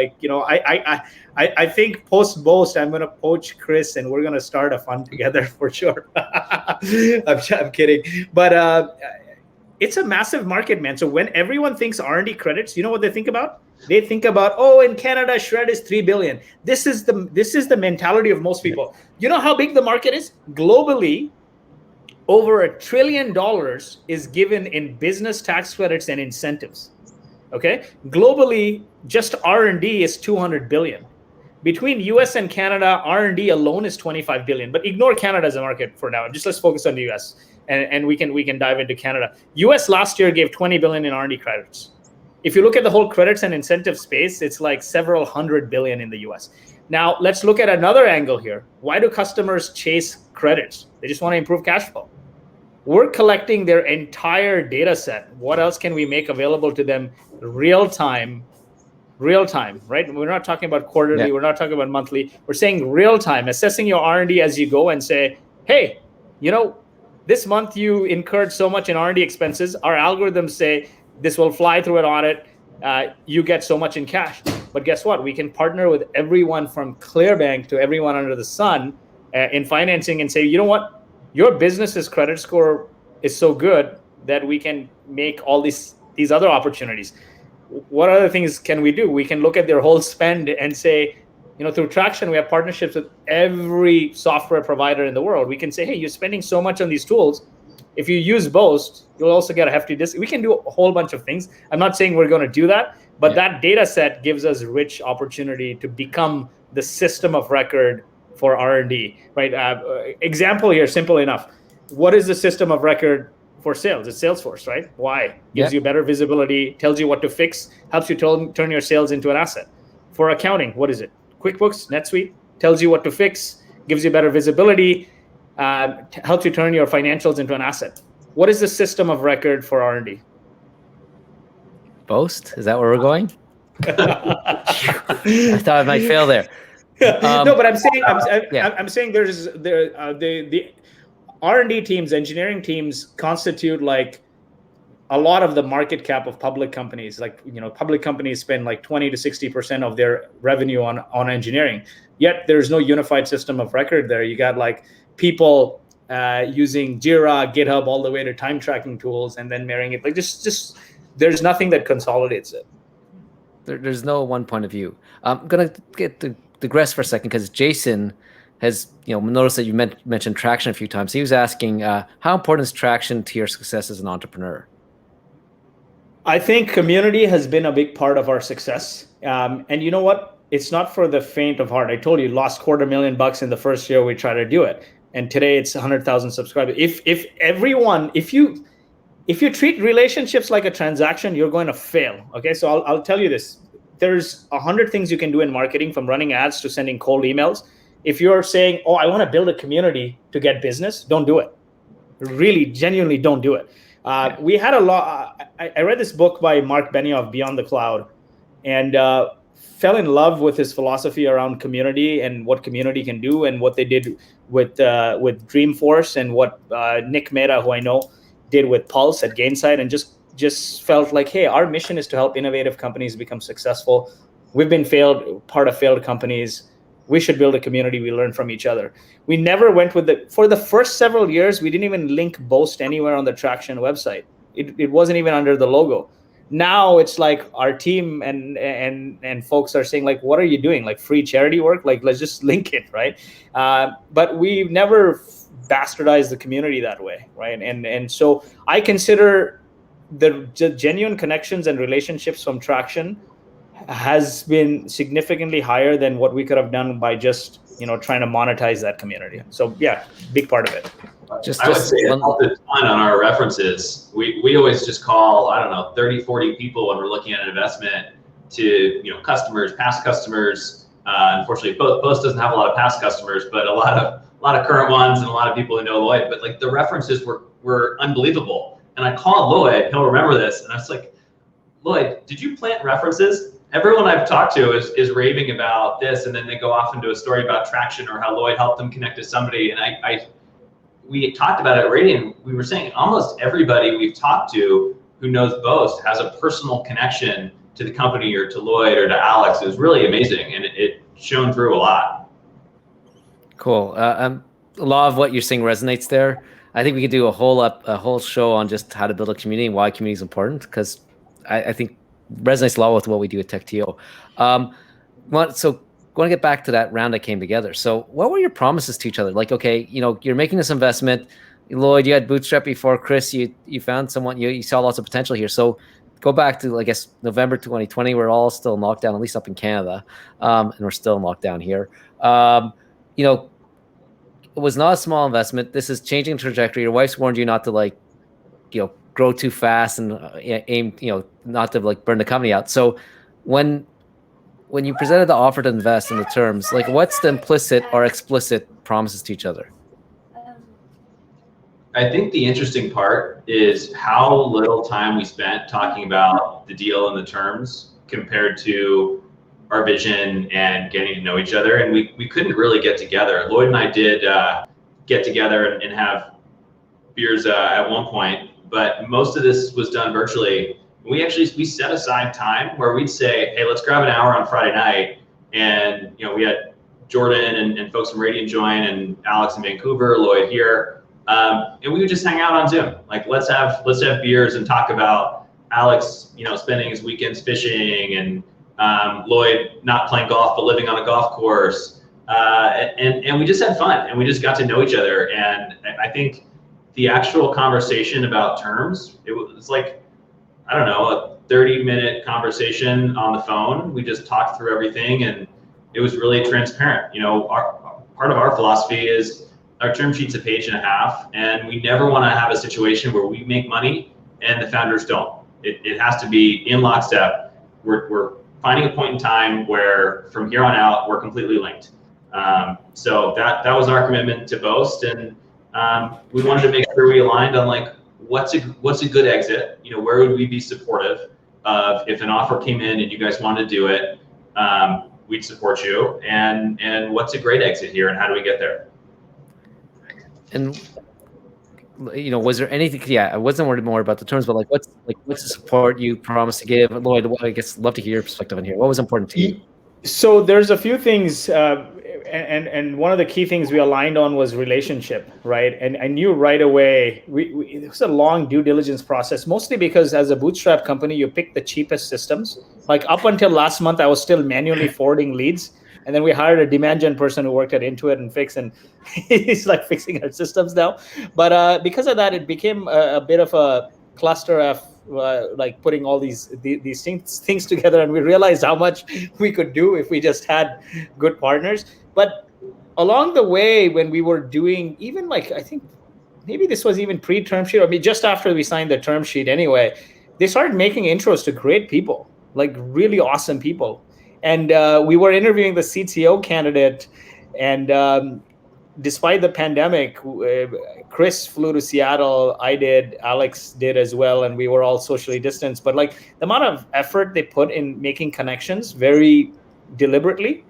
B: I think post Boast, I'm going to poach Chris and we're going to start a fund together for sure. I'm kidding. But it's a massive market, man. So when everyone thinks R&D credits, you know what they think about? They think about, oh, in Canada, Shred is $3 billion. This is the mentality of most people. You know how big the market is? Globally, over $1 trillion is given in business tax credits and incentives. Okay, globally, just R&D is 200 billion. Between US and Canada, R&D alone is 25 billion. But ignore Canada as a market for now. Just let's focus on the US, and we can dive into Canada. US last year gave 20 billion in R&D credits. If you look at the whole credits and incentive space, it's like several hundred billion in the US. Now, let's look at another angle here. Why do customers chase credits? They just want to improve cash flow. We're collecting their entire data set. What else can we make available to them real time, right? We're not talking about quarterly. Yeah. We're not talking about monthly. We're saying real time, assessing your R&D as you go and say, hey, this month you incurred so much in R&D expenses. Our algorithms say this will fly through an audit. You get so much in cash. But guess what? We can partner with everyone from Clearbank to everyone under the sun in financing and say, you know what? Your business's credit score is so good that we can make all these other opportunities. What other things can we do? We can look at their whole spend and say, through Traction, we have partnerships with every software provider in the world. We can say, hey, you're spending so much on these tools. If you use Boast, you'll also get a hefty discount. We can do a whole bunch of things. I'm not saying we're going to do that, but that data set gives us rich opportunity to become the system of record for R&D, right? Example here, simple enough. What is the system of record for sales? It's Salesforce, right? Why? Gives you better visibility, tells you what to fix, helps you turn your sales into an asset. For accounting, what is it? QuickBooks, NetSuite, tells you what to fix, gives you better visibility, helps you turn your financials into an asset. What is the system of record for R&D?
A: Boast? Is that where we're going? I thought I might fail there.
B: No, but I'm saying the R&D teams, engineering teams constitute like a lot of the market cap of public companies. Like, public companies spend like 20 to 60% of their revenue on engineering. Yet there's no unified system of record there. You got like people using Jira, GitHub, all the way to time tracking tools, and then marrying it. Like just there's nothing that consolidates it.
A: There's no one point of view. I'm gonna digress for a second because Jason has noticed that you mentioned Traction a few times. He was asking, how important is Traction to your success as an entrepreneur?
B: I think community has been a big part of our success. And you know what? It's not for the faint of heart. I told you, lost $250,000 in the first year we tried to do it. And today it's 100,000 subscribers. If you treat relationships like a transaction, you're going to fail. Okay, so I'll tell you this. There's 100 things you can do in marketing, from running ads to sending cold emails. If you're saying, oh, I want to build a community to get business, don't do it. Really, genuinely don't do it. We had a lot. I read this book by Mark Benioff, Beyond the Cloud, and fell in love with his philosophy around community and what community can do, and what they did with Dreamforce, and what Nick Mehta, who I know, did with Pulse at Gainsight, and just felt like, hey, our mission is to help innovative companies become successful. We've been part of failed companies. We should build a community. We learn from each other. We never went for the first several years, we didn't even link Boast anywhere on the Traction website. It wasn't even under the logo. Now it's like our team and folks are saying, like, what are you doing? Like, free charity work? Like, let's just link it, right? But we've never bastardized the community that way, right? And so I consider the genuine connections and relationships from Traction has been significantly higher than what we could have done by just trying to monetize that community. So yeah, big part of it.
C: I would say it helped a ton on our references. We always just call, 30, 40 people when we're looking at an investment to customers, past customers. Unfortunately, Boast doesn't have a lot of past customers, but a lot of current ones, and a lot of people who know Lloyd. But like, the references were unbelievable. And I called Lloyd, he'll remember this, and I was like, Lloyd, did you plant references? Everyone I've talked to is raving about this, and then they go off into a story about Traction or how Lloyd helped them connect to somebody. And we talked about it at Radian. We were saying almost everybody we've talked to who knows Boast has a personal connection to the company or to Lloyd or to Alex. It was really amazing, and it shone through a lot.
A: Cool. A lot of what you're saying resonates there. I think we could do a whole show on just how to build a community and why community is important, because I think resonates a lot with what we do at TechTO. So going to get back to that round that came together. So what were your promises to each other? Like, okay, you're making this investment. Lloyd, you had Bootstrap before. Chris, you found someone, you saw lots of potential here. So go back to, I guess, November 2020, we're all still in lockdown, at least up in Canada, and we're still in lockdown here. It was not a small investment. This is changing trajectory. Your wife's warned you not to grow too fast and aim, not to burn the company out. So when you presented the offer to invest in the terms, what's the implicit or explicit promises to each other?
C: I think the interesting part is how little time we spent talking about the deal and the terms compared to our vision and getting to know each other. And we couldn't really get together. Lloyd and I did get together and have beers at one point, but most of this was done virtually. We set aside time where we'd say, hey, let's grab an hour on Friday night. And we had Jordan and folks from Radian join, and Alex in Vancouver, Lloyd here. And we would just hang out on Zoom. Let's have beers and talk about Alex, spending his weekends fishing, and Lloyd not playing golf but living on a golf course. And we just had fun, and we just got to know each other. And I think the actual conversation about terms, it was I don't know, a 30-minute conversation on the phone. We just talked through everything, and it was really transparent. Part of our philosophy is our term sheet's a page and a half, and we never want to have a situation where we make money and the founders don't. It has to be in lockstep. We're finding a point in time where from here on out, we're completely linked. So that was our commitment to Boast, and we wanted to make sure we aligned on what's a good exit. Where would we be supportive of if an offer came in and you guys wanted to do it? We'd support you. And what's a great exit here, and how do we get there?
A: And was there anything? Yeah, I wasn't worried more about the terms, but what's the support you promised to give? Lloyd, I guess love to hear your perspective on here. What was important to you?
B: So there's a few things, and one of the key things we aligned on was relationship, right? And I knew right away, it was a long due diligence process, mostly because as a bootstrap company, you pick the cheapest systems. Up until last month, I was still manually forwarding leads. And then we hired a demand gen person who worked at Intuit and Fix, and he's fixing our systems now. But because of that, it became a bit of a cluster of putting all these things together, and we realized how much we could do if we just had good partners. But along the way, when we were doing even I think maybe this was even pre-term sheet, just after we signed the term sheet anyway, they started making intros to great people, really awesome people. And we were interviewing the CTO candidate, and despite the pandemic, Chris flew to Seattle, I did, Alex did as well, and we were all socially distanced. But the amount of effort they put in making connections very deliberately,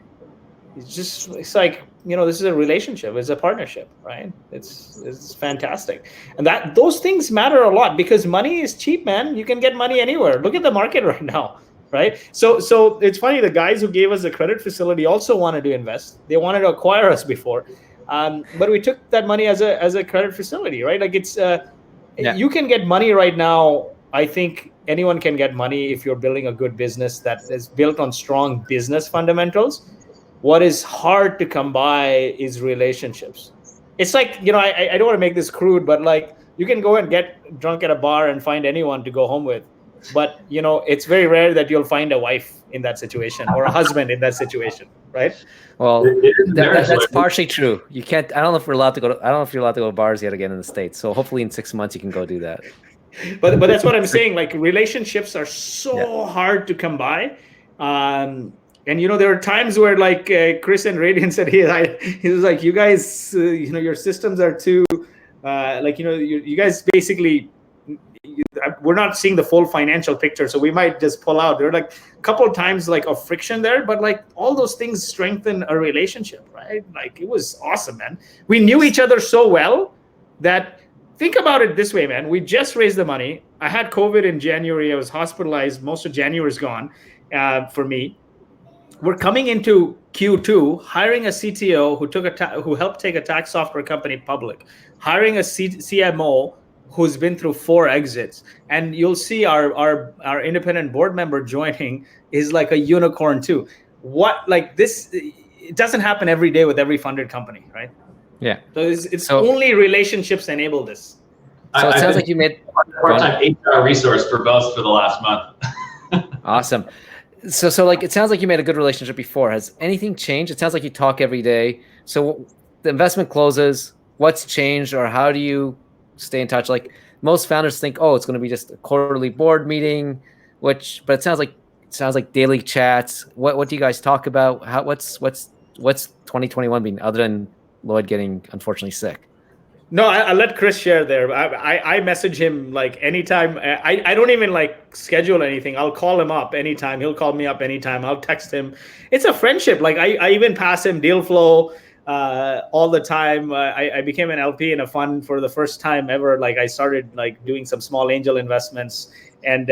B: it's this is a relationship, it's a partnership, right? It's fantastic. And those things matter a lot, because money is cheap, man. You can get money anywhere. Look at the market right now. Right. So it's funny, the guys who gave us the credit facility also wanted to invest. They wanted to acquire us before. But we took that money as a credit facility, right? You can get money right now. I think anyone can get money if you're building a good business that is built on strong business fundamentals. What is hard to come by is relationships. It's I don't want to make this crude, but you can go and get drunk at a bar and find anyone to go home with. But it's very rare that you'll find a wife in that situation or a husband in that situation, right?
A: Well, that's partially true. You can't. I don't know if we're allowed to go. I don't know if you're allowed to go to bars yet again in the States. So hopefully in 6 months you can go do that.
B: But that's what I'm saying. Relationships are so hard to come by. And there are times where Chris and Radian said, he was you guys, your systems are too, you guys basically. We're not seeing the full financial picture, so we might just pull out. There are a couple of times of friction there, but all those things strengthen a relationship, right? It was awesome, man. We knew each other so well that, think about it this way, man. We just raised the money. I had COVID in January. I was hospitalized. Most of January is gone for me. We're coming into Q2, hiring a CTO who helped take a tax software company public, hiring a CMO who's been through 4 exits, and you'll see our independent board member joining is a unicorn too. This, it doesn't happen every day with every funded company, right?
A: Yeah.
B: So it's only relationships enable this.
A: So it sounds like you made
C: part-time HR resource for Boast for the last month.
A: Awesome. So like it sounds like you made a good relationship before. Has anything changed? It sounds like you talk every day. So the investment closes. What's changed, or how do you stay in touch? Like most founders think, oh, it's going to be just a quarterly board meeting, but it sounds like daily chats. What do you guys talk about? What's 2021 being other than Lloyd getting unfortunately sick?
B: No, I let Chris share there. I message him like anytime. I don't even like schedule anything. I'll call him up anytime. He'll call me up anytime. I'll text him. It's a friendship. Like I even pass him deal flow all the time. I became an LP in a fund for the first time ever. Like I started like doing some small angel investments, and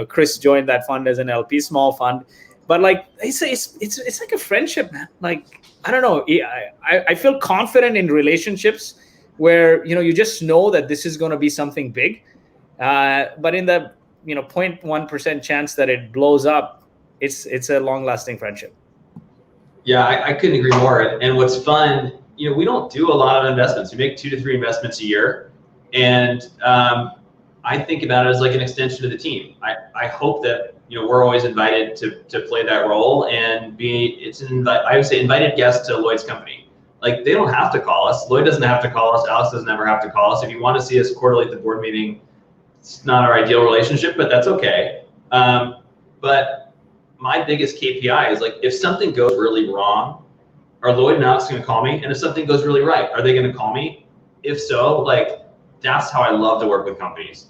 B: Chris joined that fund as an LP, small fund. But like it's like a friendship, man. Like I don't know. I feel confident in relationships where you just know that this is going to be something big, but in the 0.1% chance that it blows up, it's a long-lasting friendship.
C: Yeah, I couldn't agree more. And what's fun, we don't do a lot of investments. We make 2 to 3 investments a year, and I think about it as like an extension of the team. I hope that we're always invited to play that role and I would say invited guest to Lloyd's company. Like they don't have to call us. Lloyd doesn't have to call us. Alex doesn't ever have to call us. If you want to see us quarterly at the board meeting, it's not our ideal relationship, but that's okay. But my biggest KPI is like if something goes really wrong, are Lloyd and Alex going to call me? And if something goes really right, are they going to call me? If so, like that's how I love to work with companies.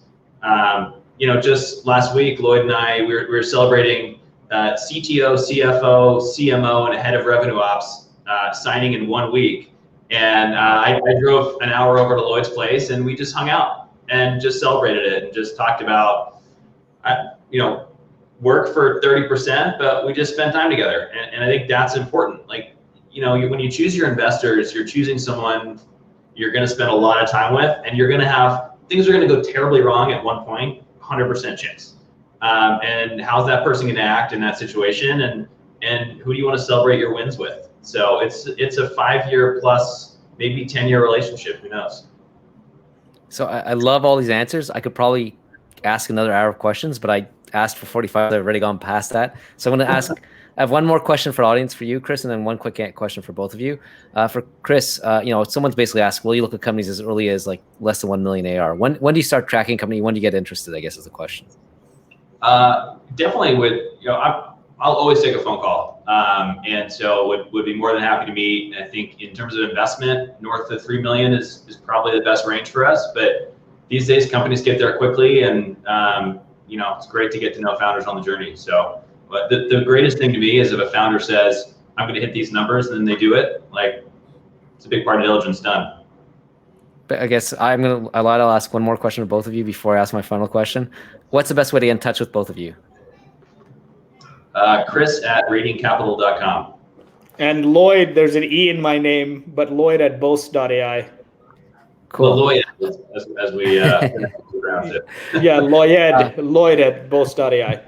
C: Just last week, Lloyd and I we were celebrating CTO, CFO, CMO, and a head of revenue ops. Signing in 1 week, and I drove an hour over to Lloyd's place, and we just hung out and just celebrated it and just talked about, work for 30%, but we just spent time together, and I think that's important. Like, when you choose your investors, you're choosing someone you're going to spend a lot of time with, and you're going to have things are going to go terribly wrong at one point, 100% chance. And how's that person going to act in that situation, and who do you want to celebrate your wins with? So it's a 5-year plus, maybe 10-year relationship. Who knows?
A: So I love all these answers. I could probably ask another hour of questions, but I asked for 45. I've already gone past that. So I'm going to ask. I have one more question for the audience for you, Chris, and then one quick question for both of you. For Chris, someone's basically asked, will you look at companies as early as like less than 1 million AR? When do you start tracking a company? When do you get interested? I guess is the question.
C: Definitely I'll always take a phone call. And so would be more than happy to meet. I think in terms of investment, north of 3 million is probably the best range for us. But these days, companies get there quickly, and it's great to get to know founders on the journey. So, but the greatest thing to me is if a founder says, "I'm going to hit these numbers," and then they do it. Like it's a big part of diligence done.
A: But I guess I'll ask one more question to both of you before I ask my final question. What's the best way to get in touch with both of you?
C: Chris at radiancapital.com.
B: And Lloyd, there's an E in my name, but Lloyd at Boast.AI.
A: Cool.
C: Well, Lloyd, as we pronounce it.
B: Yeah, Lloyd at Boast.AI.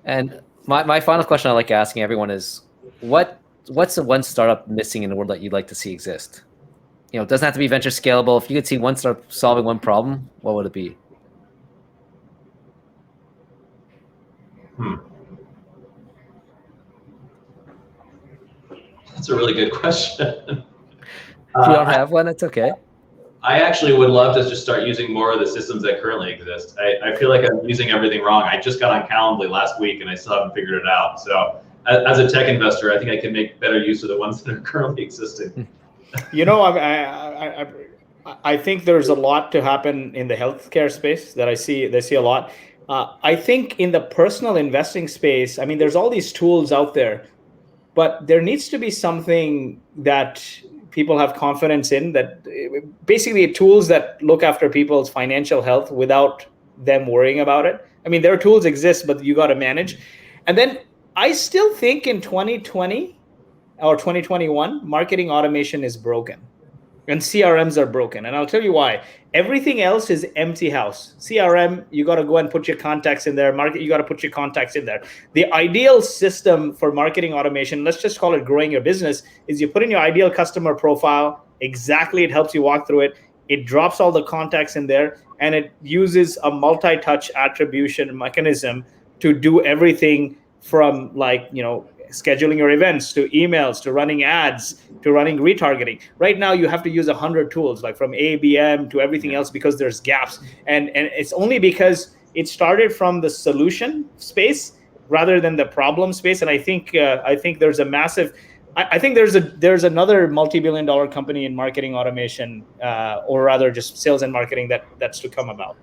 A: And my final question I like asking everyone is, what's the one startup missing in the world that you'd like to see exist? It doesn't have to be venture scalable. If you could see one startup solving one problem, what would it be?
C: That's a really good question.
A: If you don't have one, it's okay.
C: I actually would love to just start using more of the systems that currently exist. I feel like I'm using everything wrong. I just got on Calendly last week and I still haven't figured it out. So as a tech investor, I think I can make better use of the ones that are currently existing.
B: I think there's a lot to happen in the healthcare space that I see a lot. I think in the personal investing space, there's all these tools out there, but there needs to be something that people have confidence in, that basically tools that look after people's financial health without them worrying about it. Their tools exist, but you got to manage. And then I still think in 2020 or 2021, marketing automation is broken. And CRMs are broken. And I'll tell you why. Everything else is empty house. CRM, you got to go and put your contacts in there. Market, you got to put your contacts in there. The ideal system for marketing automation, let's just call it growing your business, is you put in your ideal customer profile. Exactly. It helps you walk through it. It drops all the contacts in there, and it uses a multi-touch attribution mechanism to do everything from, like, scheduling your events, to emails, to running ads, to running retargeting. Right now, you have to use 100 tools, like from ABM to everything else, because there's gaps. And it's only because it started from the solution space rather than the problem space. And I think there's a massive, I think there's another multi-billion-dollar company in marketing automation, or rather just sales and marketing, that's to come about.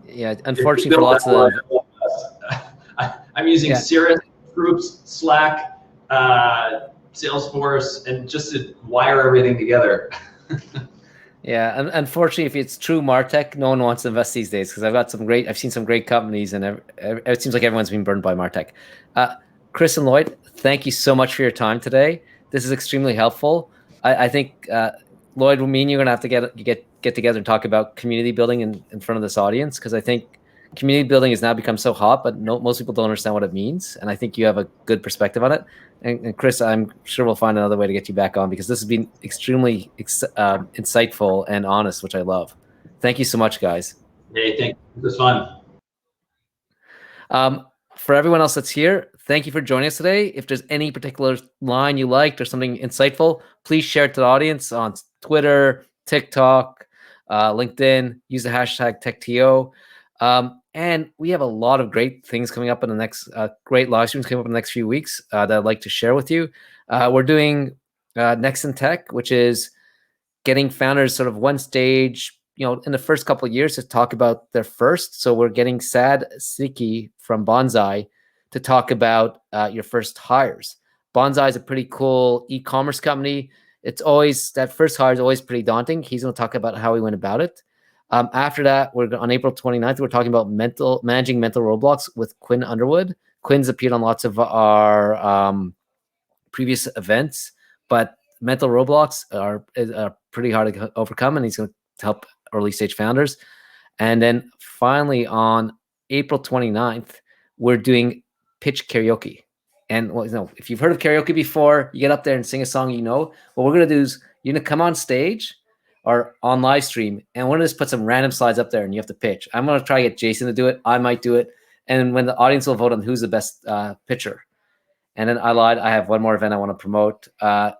A: Yeah, unfortunately for lots of,
C: I'm using Cirrus, Groups, Slack, Salesforce, and just to wire everything together.
A: Yeah, and unfortunately, if it's true MarTech, no one wants to invest these days, because I've seen some great companies, and it seems like everyone's been burned by MarTech. Chris and Lloyd, thank you so much for your time today. This is extremely helpful. I think Lloyd, me and you are gonna have to get together and talk about community building in front of this audience, because I think community building has now become so hot, but most people don't understand what it means, and I think you have a good perspective on it. And Chris, I'm sure we'll find another way to get you back on, because this has been extremely insightful and honest, which I love. Thank you so much, guys.
C: Hey, thank you. It was fun.
A: For everyone else that's here, thank you for joining us today. If there's any particular line you liked or something insightful, please share it to the audience on Twitter, TikTok, LinkedIn. Use the hashtag TechTO. And we have a lot of great things coming up in the next, great live streams coming up in the next few weeks that I'd like to share with you. We're doing Next in Tech, which is getting founders sort of one stage, in the first couple of years to talk about their first. So we're getting Sad Siki from Bonsai to talk about your first hires. Bonsai is a pretty cool e-commerce company. That first hire is always pretty daunting. He's going to talk about how he went about it. After that, we're on April 29th, we're talking about managing mental roadblocks with Quinn Underwood. Quinn's appeared on lots of our previous events, but mental roadblocks are pretty hard to overcome, and he's going to help early stage founders. And then finally, on April 29th, we're doing pitch karaoke. And if you've heard of karaoke before, you get up there and sing a song. What we're going to do is you're going to come on stage or on live stream, and we're going to just put some random slides up there, and you have to pitch. I'm going to try to get Jason to do it. I might do it. And when the audience will vote on who's the best pitcher. And then I lied. I have one more event I want to promote.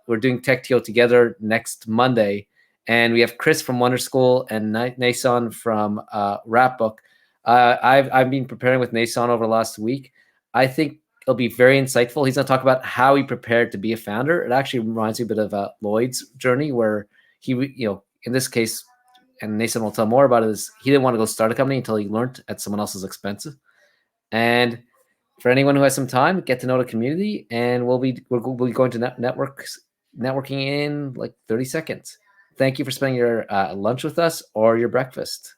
A: We're doing TechTO together next Monday. And we have Chris from Wonder School and Nason from Rapbook. I've been preparing with Nason over the last week. I think it'll be very insightful. He's going to talk about how he prepared to be a founder. It actually reminds me a bit of Lloyd's journey, where he, in this case, and Nason will tell more about it, is he didn't want to go start a company until he learned at someone else's expense. And for anyone who has some time, get to know the community, and we'll be going to networking in like 30 seconds. Thank you for spending your lunch with us or your breakfast.